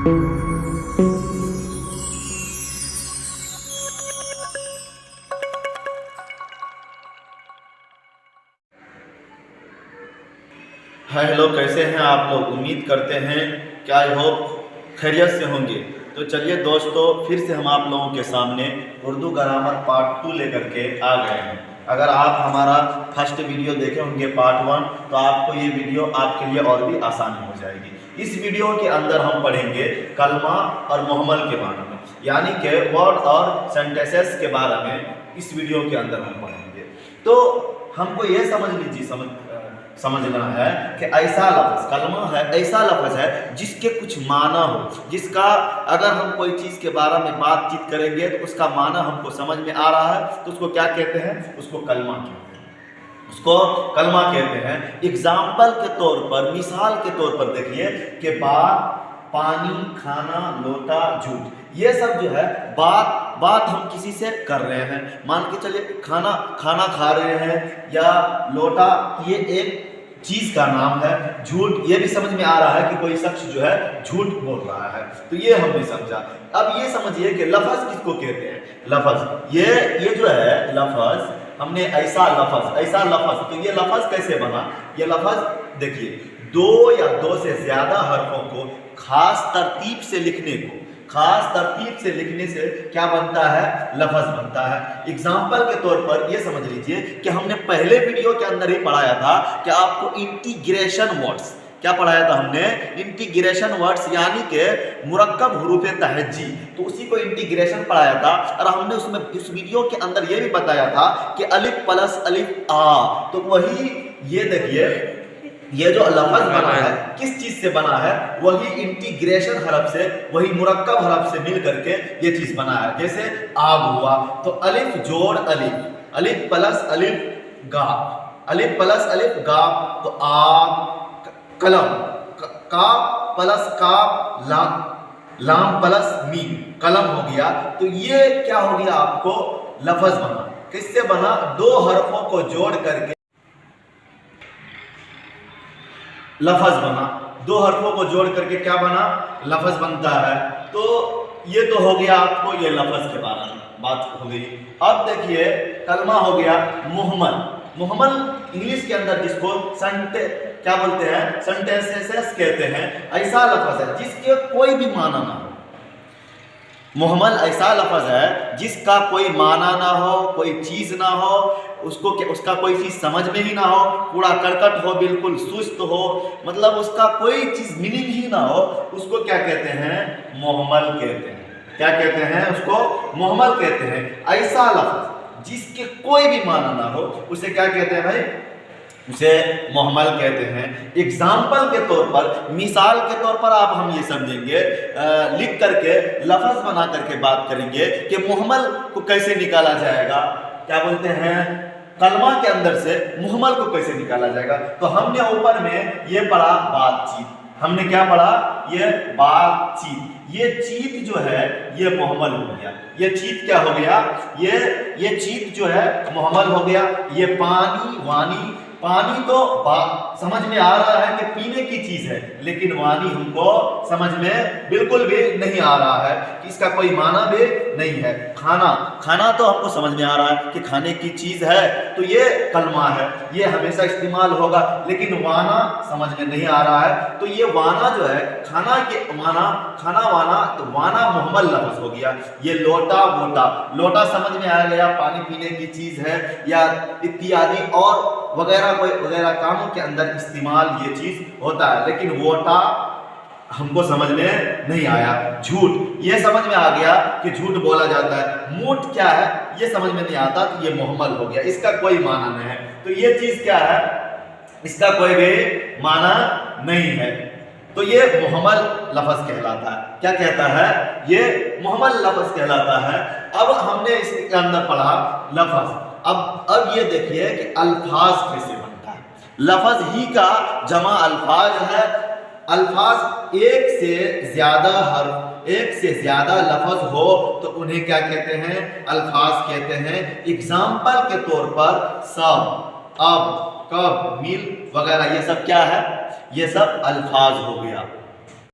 Hello, कैसे हैं आप लोग। उम्मीद करते हैं कि आई होप खैरियत से होंगे। तो चलिए दोस्तों, फिर से हम आप लोगों के सामने उर्दू ग्रामर पार्ट 2 लेकर के आ गए हैं। अगर आप हमारा फर्स्ट वीडियो देखे होंगे पार्ट 1, तो आपको ये वीडियो आपके लिए और भी आसानी हो जाएगी। इस वीडियो के अंदर हम पढ़ेंगे कलमा और मुहम्मल के बारे में, यानी कि वर्ड और सेंटेंसेस के बारे में इस वीडियो के अंदर हम पढ़ेंगे। तो हमको ये समझना है कि ऐसा लफ्ज़ कलमा है, ऐसा लफ्ज़ है जिसके कुछ माना हो, जिसका अगर हम कोई चीज़ के बारे में बातचीत करेंगे तो उसका माना हमको समझ में आ रहा है, तो उसको क्या कहते हैं, उसको कलमा कहते हैं। उसको कलमा कहते हैं। एग्जाम्पल के तौर पर, मिसाल के तौर पर देखिए कि बात, पानी, खाना, लोटा, झूठ, ये सब जो है बात हम किसी से कर रहे हैं। मान के चलिए खाना खा रहे हैं, या लोटा ये एक चीज का नाम है। झूठ, ये भी समझ में आ रहा है कि कोई शख्स जो है झूठ बोल रहा है। तो ये हमने समझा। अब ये समझिए कि लफ्ज किसको कहते हैं। लफ्ज ये जो है लफ्ज, हमने ऐसा लफ्ज, तो ये लफ्ज कैसे बना। ये लफ्ज देखिए, दो या दो से ज्यादा हरफों को खास तरतीब से लिखने से क्या बनता है, लफ्ज बनता है। एग्जाम्पल के तौर पर ये समझ लीजिए कि हमने पहले वीडियो के अंदर ही पढ़ाया था कि आपको इंटीग्रेशन वर्ड्स, क्या पढ़ाया था हमने, इंटीग्रेशन वर्ड्स, यानी कि मुरक्कब हुरूफ तहज्जी, तो उसी को इंटीग्रेशन पढ़ाया था। और हमने उसमें उस वीडियो के अंदर ये भी बताया था कि अलिफ प्लस अलिफ आ, तो वही ये देखिए, ये जो लफ्ज बना है किस चीज से बना है, वही इंटीग्रेशन हरफ से, वही मुरक्कब हरफ से मिल करके ये चीज बना है। जैसे आग हुआ, तो अलिफ जोड़ अलिफ, अलिफ प्लस अलिफ गा, अलिफ प्लस अलिफ गा, तो आग। कलम, काफ प्लस काफ लाम प्लस मीम, कलम हो गया। तो ये क्या हो गया, आपको लफ्ज बना। किससे बना, दो हरफों को जोड़ करके लफ्ज बना। दो हरफों को जोड़ करके क्या बना, लफ्ज बनता है। तो ये तो हो गया आपको ये लफ्ज के बारे में बात हो गई। अब देखिए कलमा हो गया मुहम्मल। मुहम्मल इंग्लिश के अंदर जिसको क्या बोलते हैं, सेंटेंसेस कहते हैं। ऐसा लफ्ज है जिसके कोई भी माना ना हो। मुहम्मल ऐसा लफ्ज है जिसका कोई माना ना हो, कोई चीज ना हो, उसका कोई चीज समझ में ही ना हो, कूड़ा करकट हो, बिल्कुल सुस्त हो, मतलब उसका कोई चीज मीनिंग ही ना हो, उसको क्या कहते हैं, मुहम्मल कहते हैं। क्या कहते हैं, उसको मुहम्मल कहते हैं। ऐसा लफ्ज जिसके कोई भी माना ना हो, उसे क्या कहते हैं भाई, उसे मुहम्मल कहते हैं। एग्जाम्पल के तौर पर, मिसाल के तौर पर आप हम ये समझेंगे, लिख करके लफ्ज बना करके बात करेंगे कि मुहम्मल को कैसे निकाला जाएगा। क्या बोलते हैं, कलमा के अंदर से मुहम्मल को कैसे निकाला जाएगा। तो हमने ऊपर में ये पढ़ा बातचीत, हमने क्या पढ़ा, ये बातचीत। ये चीत जो है ये मुहम्मल हो गया। ये चीत क्या हो गया, ये चीत जो है मुहम्मल हो गया। ये पानी, वानी, पानी तो समझ में आ रहा है कि पीने की चीज है, लेकिन वानी हमको समझ में बिल्कुल भी नहीं आ रहा है कि इसका कोई माना भी नहीं है। खाना तो हमको समझ में आ रहा है कि खाने की चीज है, तो ये कलमा है, ये हमेशा इस्तेमाल होगा। लेकिन वाना समझ में नहीं आ रहा है, तो ये वाना जो है खाना के माना, खाना वाना, तो वाना मुहम्मल लफ्ज हो गया। ये लोटा वोटा, लोटा समझ में आ गया, पानी पीने की चीज है, या इत्यादि और वगैरह कामों के अंदर इस्तेमाल ये चीज होता है। लेकिन वोटा हमको समझ में नहीं आया। झूठ, ये समझ में आ गया कि झूठ बोला जाता है। मूठ क्या है, ये समझ में नहीं आता, तो ये मुहम्मल हो गया, इसका कोई माना नहीं है। तो ये चीज क्या है, इसका कोई भी माना नहीं है, तो ये मुहम्मल लफ्ज कहलाता है। क्या कहता है, ये मुहम्मल लफ्ज कहलाता है। अब हमने इसके अंदर पढ़ा लफ्ज। अब ये देखिए कि अल्फाज कैसे बनता है। लफ्ज ही का जमा अल्फाज है। अल्फाज एक से ज्यादा लफ्ज हो तो उन्हें क्या कहते हैं, अल्फाज कहते हैं। एग्जाम्पल के तौर पर सब, अब, कब, मिल वगैरह, ये सब क्या है, ये सब अल्फाज हो गया।